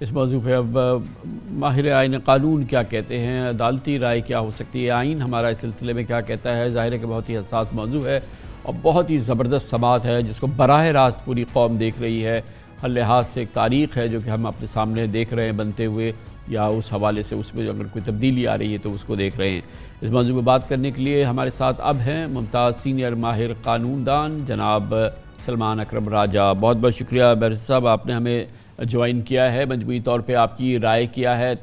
اس موضوع پہ اب ماہر آئین قانون کیا کہتے ہیں، عدالتی رائے کیا ہو سکتی ہے، آئین ہمارا اس سلسلے میں کیا کہتا ہے؟ ظاہر ہے کہ بہت ہی حساس موضوع ہے اور بہت ہی زبردست سماعت ہے جس کو براہ راست پوری قوم دیکھ رہی ہے۔ ہر لحاظ سے ایک تاریخ ہے جو کہ ہم اپنے سامنے دیکھ رہے ہیں بنتے ہوئے، یا اس حوالے سے اس میں اگر کوئی تبدیلی آ رہی ہے تو اس کو دیکھ رہے ہیں۔ اس موضوع پہ بات کرنے کے لیے ہمارے ساتھ اب ہیں ممتاز سینئر ماہر قانون دان جناب سلمان اکرم راجہ۔ بہت بہت شکریہ بیرسٹر صاحب، آپ نے ہمیں جوائن کیا ہے، مجموعی طور پہ آپ کی رائے کیا ہے؟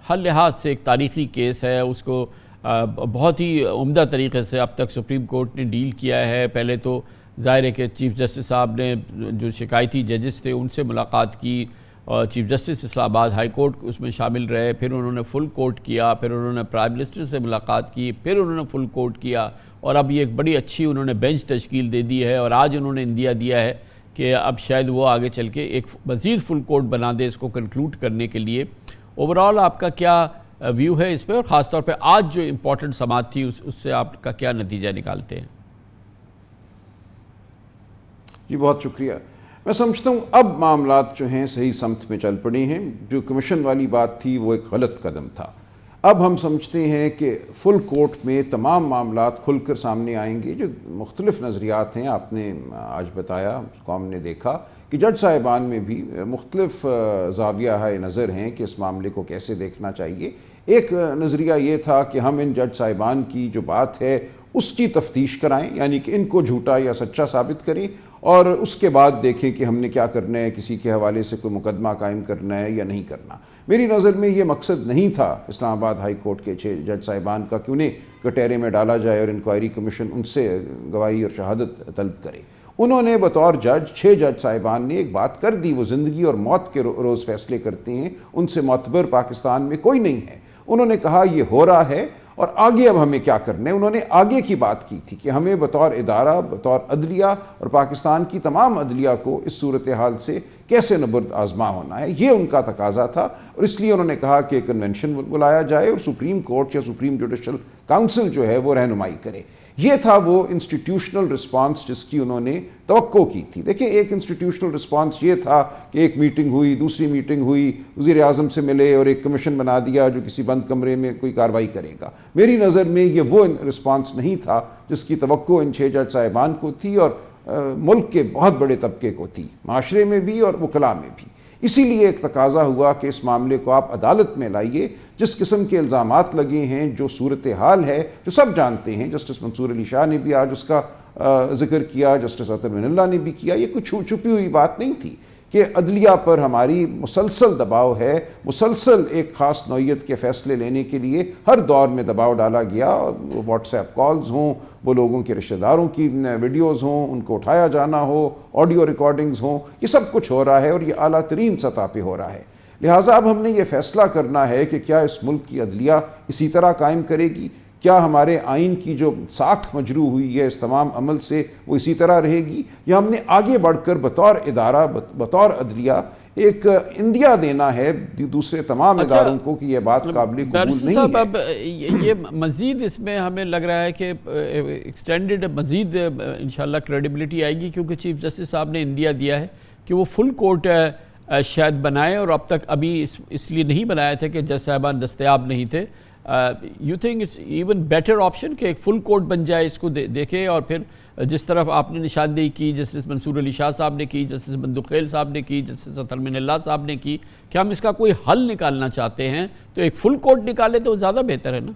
ہر لحاظ سے ایک تاریخی کیس ہے، اس کو بہت ہی عمدہ طریقے سے اب تک سپریم کورٹ نے ڈیل کیا ہے۔ پہلے تو ظاہر ہے کہ چیف جسٹس صاحب نے جو شکایتی ججز تھے ان سے ملاقات کی، اور چیف جسٹس اسلام آباد ہائی کورٹ اس میں شامل رہے، پھر انہوں نے فل کورٹ کیا، پھر انہوں نے پرائم منسٹر سے ملاقات کی، پھر انہوں نے فل کورٹ کیا، اور اب یہ ایک بڑی اچھی انہوں نے بینچ تشکیل دے دی ہے، اور آج انہوں نے اندیا دیا ہے کہ اب شاید وہ آگے چل کے ایک مزید فل کورٹ بنا دے اس کو کنکلوڈ کرنے کے لیے۔ اوورآل آپ کا کیا ویو ہے اس پہ، اور خاص طور پہ آج جو امپورٹنٹ سماعت تھی اس سے آپ کا کیا نتیجہ نکالتے ہیں؟ جی بہت شکریہ۔ میں سمجھتا ہوں اب معاملات جو ہیں صحیح سمت میں چل پڑے ہیں۔ جو کمیشن والی بات تھی وہ ایک غلط قدم تھا۔ اب ہم سمجھتے ہیں کہ فل کورٹ میں تمام معاملات کھل کر سامنے آئیں گے۔ جو مختلف نظریات ہیں آپ نے آج بتایا، اس کو ہم نے دیکھا کہ جج صاحبان میں بھی مختلف زاویہ نظر ہیں کہ اس معاملے کو کیسے دیکھنا چاہیے۔ ایک نظریہ یہ تھا کہ ہم ان جج صاحبان کی جو بات ہے اس کی تفتیش کرائیں، یعنی کہ ان کو جھوٹا یا سچا ثابت کریں، اور اس کے بعد دیکھیں کہ ہم نے کیا کرنا ہے، کسی کے حوالے سے کوئی مقدمہ قائم کرنا ہے یا نہیں کرنا۔ میری نظر میں یہ مقصد نہیں تھا اسلام آباد ہائی کورٹ کے 6 جج صاحبان کا کہ انہیں کٹہرے میں ڈالا جائے اور انکوائری کمیشن ان سے گواہی اور شہادت طلب کرے۔ انہوں نے بطور جج 6 جج صاحبان نے ایک بات کر دی، وہ زندگی اور موت کے روز فیصلے کرتے ہیں، ان سے معتبر پاکستان میں کوئی نہیں ہے۔ انہوں نے کہا یہ ہو رہا ہے اور آگے اب ہمیں کیا کرنا ہے۔ انہوں نے آگے کی بات کی تھی کہ ہمیں بطور ادارہ، بطور عدلیہ اور پاکستان کی تمام عدلیہ کو اس صورتحال سے کیسے نبرد آزما ہونا ہے، یہ ان کا تقاضا تھا، اور اس لیے انہوں نے کہا کہ کنونشن بلایا جائے اور سپریم کورٹ یا سپریم جوڈیشل کاؤنسل جو ہے وہ رہنمائی کرے۔ یہ تھا وہ انسٹیٹیوشنل رسپانس جس کی انہوں نے توقع کی تھی۔ دیکھیں ایک انسٹیٹیوشنل رسپانس یہ تھا کہ ایک میٹنگ ہوئی، دوسری میٹنگ ہوئی، وزیر اعظم سے ملے اور ایک کمیشن بنا دیا جو کسی بند کمرے میں کوئی کارروائی کرے گا۔ میری نظر میں یہ وہ رسپانس نہیں تھا جس کی توقع ان 6 جج صاحبان کو تھی اور ملک کے بہت بڑے طبقے کو تھی، معاشرے میں بھی اور وکلاء میں بھی۔ اسی لیے ایک تقاضا ہوا کہ اس معاملے کو آپ عدالت میں لائیے۔ جس قسم کے الزامات لگے ہیں، جو صورتحال ہے، جو سب جانتے ہیں، جسٹس منصور علی شاہ نے بھی آج اس کا ذکر کیا، جسٹس اطہر من اللہ نے بھی کیا، یہ کچھ چھپی ہوئی بات نہیں تھی کہ عدلیہ پر ہماری مسلسل دباؤ ہے، مسلسل ایک خاص نوعیت کے فیصلے لینے کے لیے ہر دور میں دباؤ ڈالا گیا۔ وہ واٹس ایپ کالز ہوں، وہ لوگوں کے رشتہ داروں کی ویڈیوز ہوں، ان کو اٹھایا جانا ہو، آڈیو ریکارڈنگز ہوں، یہ سب کچھ ہو رہا ہے اور یہ اعلیٰ ترین سطح پہ ہو رہا ہے۔ لہٰذا اب ہم نے یہ فیصلہ کرنا ہے کہ کیا اس ملک کی عدلیہ اسی طرح قائم کرے گی، کیا ہمارے آئین کی جو ساکھ مجروح ہوئی ہے اس تمام عمل سے وہ اسی طرح رہے گی، یا ہم نے آگے بڑھ کر بطور ادارہ، بطور عدلیہ ایک اندیا دینا ہے دوسرے تمام اداروں کو کہ یہ بات قابل قبول نہیں ہے۔ اب یہ مزید اس میں ہمیں لگ رہا ہے کہ ایکسٹینڈڈ مزید انشاءاللہ کریڈیبلٹی آئے گی، کیونکہ چیف جسٹس صاحب نے اندیا دیا ہے کہ وہ فل کورٹ شاید بنائے، اور اب تک ابھی اس لیے نہیں بنایا تھا کہ جج صاحبان دستیاب نہیں تھے۔ You think it's even better option کہ ایک فل کورٹ بن جائے، اس کو دیکھے، اور پھر جس طرف آپ نے نشاندہی کی، جسٹس منصور علی شاہ صاحب نے کی، جسٹس بندوخیل صاحب نے کی، جسٹس اطہر من اللہ صاحب نے کی، کہ ہم اس کا کوئی حل نکالنا چاہتے ہیں تو ایک فل کورٹ نکالے تو زیادہ بہتر ہے نا؟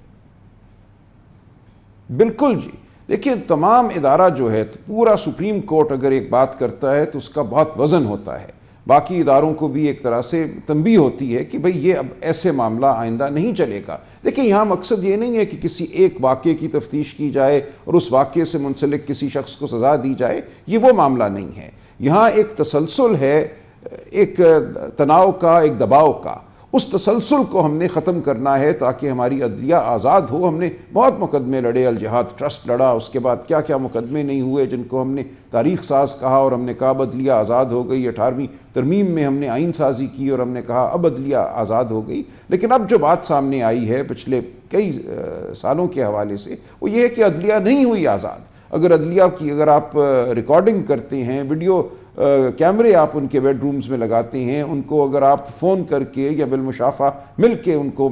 بالکل جی، دیکھیں تمام ادارہ جو ہے، پورا سپریم کورٹ اگر ایک بات کرتا ہے تو اس کا بہت وزن ہوتا ہے، باقی اداروں کو بھی ایک طرح سے تنبیہ ہوتی ہے کہ بھئی یہ اب ایسے معاملہ آئندہ نہیں چلے گا۔ دیکھیں یہاں مقصد یہ نہیں ہے کہ کسی ایک واقعے کی تفتیش کی جائے اور اس واقعے سے منسلک کسی شخص کو سزا دی جائے، یہ وہ معاملہ نہیں ہے۔ یہاں ایک تسلسل ہے، ایک تناؤ کا، ایک دباؤ کا، اس تسلسل کو ہم نے ختم کرنا ہے تاکہ ہماری عدلیہ آزاد ہو۔ ہم نے بہت مقدمے لڑے، الجہاد ٹرسٹ لڑا، اس کے بعد کیا کیا مقدمے نہیں ہوئے جن کو ہم نے تاریخ ساز کہا، اور ہم نے کہا اب عدلیہ آزاد ہو گئی۔ 18ویں ترمیم میں ہم نے آئین سازی کی اور ہم نے کہا اب عدلیہ آزاد ہو گئی۔ لیکن اب جو بات سامنے آئی ہے پچھلے کئی سالوں کے حوالے سے، وہ یہ ہے کہ عدلیہ نہیں ہوئی آزاد۔ اگر عدلیہ کی اگر آپ ریکارڈنگ کرتے ہیں، ویڈیو کیمرے آپ ان کے بیڈ رومز میں لگاتے ہیں، ان کو اگر آپ فون کر کے یا بالمشافہ مل کے ان کو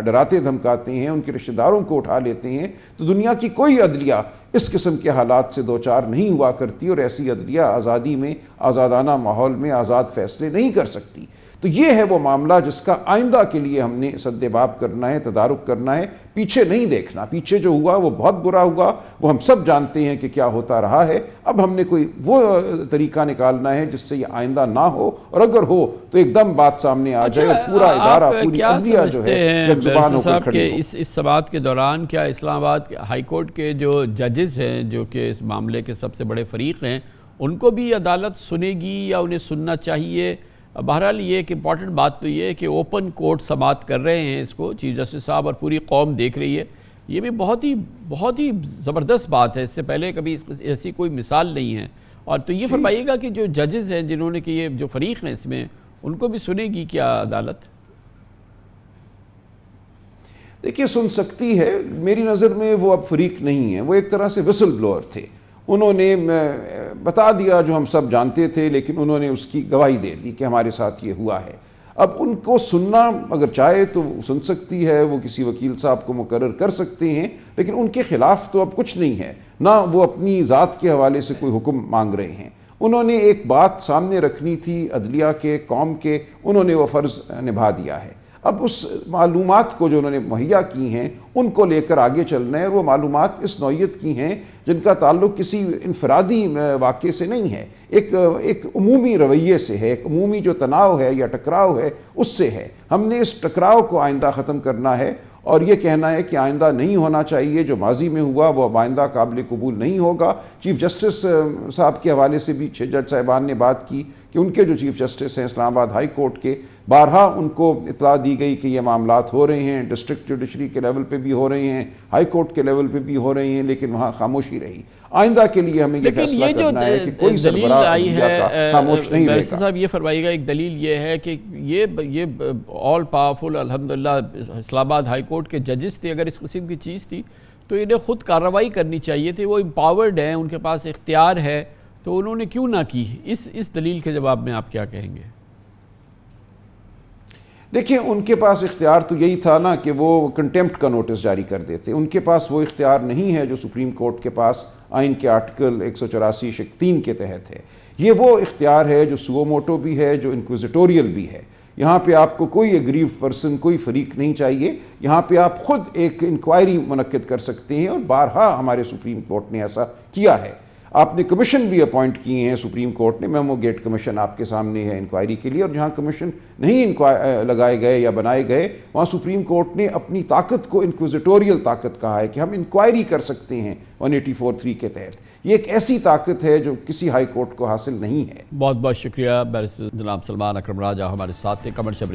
ڈراتے دھمکاتے ہیں، ان کے رشتہ داروں کو اٹھا لیتے ہیں، تو دنیا کی کوئی عدلیہ اس قسم کے حالات سے دوچار نہیں ہوا کرتی، اور ایسی عدلیہ آزادی میں، آزادانہ ماحول میں آزاد فیصلے نہیں کر سکتی۔ تو یہ ہے وہ معاملہ جس کا آئندہ کے لیے ہم نے سد باب کرنا ہے، تدارک کرنا ہے، پیچھے نہیں دیکھنا۔ پیچھے جو ہوا وہ بہت برا ہوا، وہ ہم سب جانتے ہیں کہ کیا ہوتا رہا ہے۔ اب ہم نے کوئی وہ طریقہ نکالنا ہے جس سے یہ آئندہ نہ ہو، اور اگر ہو تو ایک دم بات سامنے آ جائے اور پورا ادارہ، پوری عدلیہ جو ہے جب زبان ہو کر کھڑی ہو۔ اس سماعت کے دوران کیا اسلام آباد ہائی کورٹ کے جو ججز ہیں، جو کہ اس معاملے کے سب سے بڑے فریق ہیں، ان کو بھی عدالت سنے گی یا انہیں سننا چاہیے؟ بہرحال یہ ایک امپورٹنٹ بات تو یہ ہے کہ اوپن کورٹ سماعت کر رہے ہیں اس کو چیف جسٹس صاحب، اور پوری قوم دیکھ رہی ہے۔ یہ بھی بہت ہی زبردست بات ہے، اس سے پہلے کبھی ایسی کوئی مثال نہیں ہے۔ اور تو یہ فرمائیے گا کہ جو ججز ہیں جنہوں نے کہ یہ جو فریق ہیں اس میں، ان کو بھی سنے گی کیا عدالت؟ دیکھیے سن سکتی ہے، میری نظر میں وہ اب فریق نہیں ہیں، وہ ایک طرح سے وسل بلوئر تھے۔ انہوں نے بتا دیا جو ہم سب جانتے تھے، لیکن انہوں نے اس کی گواہی دے دی کہ ہمارے ساتھ یہ ہوا ہے۔ اب ان کو سننا اگر چاہے تو سن سکتی ہے، وہ کسی وکیل صاحب کو مقرر کر سکتے ہیں، لیکن ان کے خلاف تو اب کچھ نہیں ہے، نہ وہ اپنی ذات کے حوالے سے کوئی حکم مانگ رہے ہیں۔ انہوں نے ایک بات سامنے رکھنی تھی عدلیہ کے، قوم کے، انہوں نے وہ فرض نبھا دیا ہے۔ اب اس معلومات کو جو انہوں نے مہیا کی ہیں ان کو لے کر آگے چلنا ہے، اور وہ معلومات اس نوعیت کی ہیں جن کا تعلق کسی انفرادی واقعے سے نہیں ہے، ایک عمومی رویے سے ہے، ایک عمومی جو تناؤ ہے یا ٹکراؤ ہے اس سے ہے۔ ہم نے اس ٹکراؤ کو آئندہ ختم کرنا ہے، اور یہ کہنا ہے کہ آئندہ نہیں ہونا چاہیے، جو ماضی میں ہوا وہ اب آئندہ قابل قبول نہیں ہوگا۔ چیف جسٹس صاحب کے حوالے سے بھی 6 جج صاحبان نے بات کی کہ ان کے جو چیف جسٹس ہیں اسلام آباد ہائی کورٹ کے، بارہا ان کو اطلاع دی گئی کہ یہ معاملات ہو رہے ہیں، ڈسٹرکٹ جوڈیشری کے لیول پہ بھی ہو رہے ہیں، ہائی کورٹ کے لیول پہ بھی ہو رہے ہیں، لیکن وہاں خاموشی رہی۔ آئندہ کے لیے ہمیں یہ فیصلہ کرنا ہے کہ کوئی سربراہ عدلیہ کا خاموش نہیں رہے گا۔ صاحب یہ فرمائیے گا، ایک دلیل یہ ہے کہ یہ آل پاورفل الحمدللہ اسلام آباد ہائی کورٹ کے ججز تھے، اگر اس قسم کی چیز تھی تو انہیں خود کارروائی کرنی چاہیے تھی، وہ امپاورڈ ہیں، ان کے پاس اختیار ہے، تو انہوں نے کیوں نہ کی؟ اس دلیل کے جواب میں آپ کیا کہیں گے؟ دیکھیں ان کے پاس اختیار تو یہی تھا نا کہ وہ کنٹیمپٹ کا نوٹس جاری کر دیتے، ان کے پاس وہ اختیار نہیں ہے جو سپریم کورٹ کے پاس آئین کے آرٹیکل 184(3) کے تحت ہے۔ یہ وہ اختیار ہے جو سو موٹو بھی ہے، جو انکوزیٹوریل بھی ہے۔ یہاں پہ آپ کو کوئی ایگریوڈ پرسن، کوئی فریق نہیں چاہیے، یہاں پہ آپ خود ایک انکوائری منعقد کر سکتے ہیں، اور بارہا ہمارے سپریم کورٹ نے ایسا کیا ہے۔ آپ نے کمیشن بھی اپوائنٹ کیے ہیں سپریم کورٹ نے، میمو گیٹ کمیشن آپ کے سامنے ہے انکوائری کے لیے، اور جہاں کمیشن نہیں لگائے گئے یا بنائے گئے وہاں سپریم کورٹ نے اپنی طاقت کو انکوزیٹوریل طاقت کہا ہے کہ ہم انکوائری کر سکتے ہیں 184(3) کے تحت۔ یہ ایک ایسی طاقت ہے جو کسی ہائی کورٹ کو حاصل نہیں ہے۔ بہت بہت شکریہ بیرسٹر جناب سلمان اکرم راجہ ہمارے ساتھ تھے۔ Commercial break